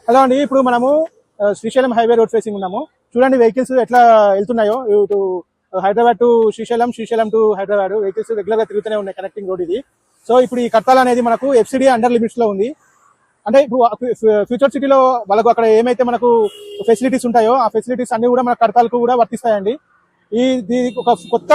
Hello అండి, ఇప్పుడు మనము శ్రీశైలం హైవే రోడ్ ఫేసింగ్ ఉన్నాము. చూడండి వెహికల్స్ ఎట్లా వెళ్తున్నాయో. ఇటు Hyderabad to Srisailam, Srisailam to Hyderabad vehicles regular గా తిరుగుతూనే ఉన్నాయి, కనెక్టింగ్ రోడ్ ఇది. సో ఇప్పుడు ఈ కర్తాల్ అనేది మనకు ఎఫ్సిడి అండర్ లిమిట్స్ లో ఉంది. అంటే ఇప్పుడు ఫ్యూచర్ సిటీలో వాళ్ళకు అక్కడ ఏమైతే మనకు ఫెసిలిటీస్ ఉంటాయో ఆ ఫెసిలిటీస్ అన్ని కూడా మన కర్తాల్కు కూడా వర్తిస్తాయండి. ఇది ఒక కొత్త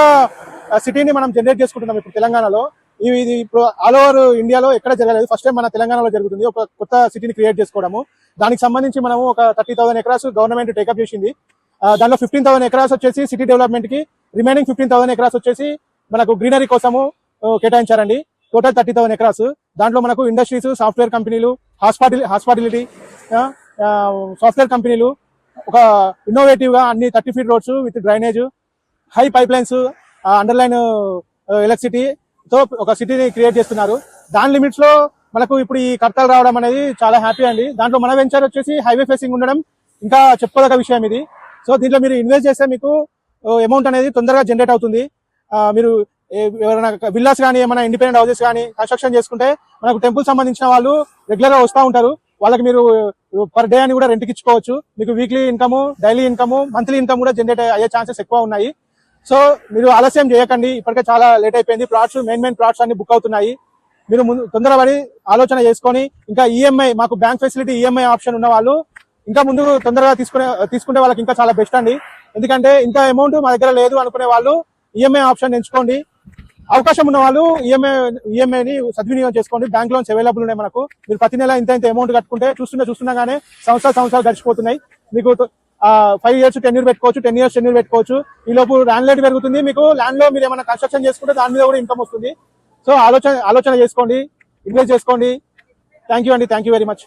సిటీని మనం జనరేట్ చేసుకుంటున్నాం ఇప్పుడు తెలంగాణలో. ఇది ఇప్పుడు ఆల్ ఓవర్ ఇండియాలో ఎక్కడ జరగలేదు, ఫస్ట్ టైం మన తెలంగాణలో జరుగుతుంది ఒక కొత్త సిటీని క్రియేట్ చేసుకోవడము. దానికి సంబంధించి మనము ఒక 30,000 ఎకరాస్ గవర్నమెంట్ టేకప్ చేసింది. దానిలో 15,000 ఎకరాస్ వచ్చేసి సిటీ డెవలప్మెంట్ కి, రిమైనింగ్ 15,000 ఎకరాస్ వచ్చేసి మనకు గ్రీనరీ కోసము కేటాయించారండి. Total 30,000 acres. దాంట్లో మనకు ఇండస్ట్రీస్, సాఫ్ట్వేర్ కంపెనీలు, హాస్పిటాలిటీ, సాఫ్ట్వేర్ కంపెనీలు, ఒక ఇన్నోవేటివ్ గా అన్ని 30 feet roads with drainage, high pipe lines, underline electricity తో ఒక సిటీని క్రియేట్ చేస్తున్నారు. దాని లిమిట్స్ లో మనకు ఇప్పుడు ఈ కర్తాలు రావడం అనేది చాలా హ్యాపీ అండి. దాంట్లో మన వెంచర్ వచ్చేసి హైవే ఫేసింగ్ ఉండడం ఇంకా చెప్పుకోదగ్గ విషయం ఇది. సో దీంట్లో మీరు ఇన్వెస్ట్ చేస్తే మీకు అమౌంట్ అనేది తొందరగా జనరేట్ అవుతుంది. మీరు ఎవరైనా విల్లాస్ కానీ, ఏమైనా ఇండిపెండెంట్ హౌసెస్ కానీ కన్స్ట్రక్షన్ చేసుకుంటే మనకు టెంపుల్ సంబంధించిన వాళ్ళు రెగ్యులర్ గా వస్తూ ఉంటారు. వాళ్ళకి మీరు పర్ డే అని కూడా రెంట్కి ఇచ్చుకోవచ్చు. మీకు weekly income, daily income, monthly income కూడా జనరేట్ అయ్యే ఛాన్సెస్ ఎక్కువ ఉన్నాయి. సో మీరు ఆలస్యం చేయకండి, ఇప్పటికే చాలా లేట్ అయిపోయింది. ప్లాట్స్ మెయిన్ ప్లాట్స్ అన్ని బుక్ అవుతున్నాయి. మీరు ముందు తొందరపడి ఆలోచన చేసుకొని, ఇంకా ఈఎంఐ, మాకు బ్యాంక్ ఫెసిలిటీ ఈఎంఐ ఆప్షన్ ఉన్న వాళ్ళు ఇంకా ముందు తొందరగా తీసుకుంటే వాళ్ళకి ఇంకా చాలా బెస్ట్ అండి. ఎందుకంటే ఇంత అమౌంట్ మా దగ్గర లేదు అనుకునే వాళ్ళు ఈఎంఐ ఆప్షన్ ఎంచుకోండి. అవకాశం ఉన్న వాళ్ళు ఈఎంఐని సద్వినియోగం చేసుకోండి. బ్యాంక్ లోన్స్ అవైలబుల్ ఉన్నాయి మనకు. మీరు ప్రతి నెల ఇంత అమౌంట్ కట్టుకుంటే చూస్తున్నాగానే సంవత్సరాలు గడిచిపోతున్నాయి. మీకు 5 years టెన్యూర్ పెట్టుకోవచ్చు, 10 years టెన్యూర్ పెట్టుకోవచ్చు. ఈ లోపు ల్యాండ్ రేట్ పెరుగుతుంది. మీకు ల్యాండ్ లో మీరు ఏమైనా కన్స్ట్రక్షన్ చేసుకుంటే దాని మీద కూడా ఇన్కమ్ వస్తుంది. సో ఆలోచన చేసుకోండి, ఇన్వెస్ట్ చేసుకోండి. థ్యాంక్ యూ అండి, థ్యాంక్ యూ వెరీ మచ్.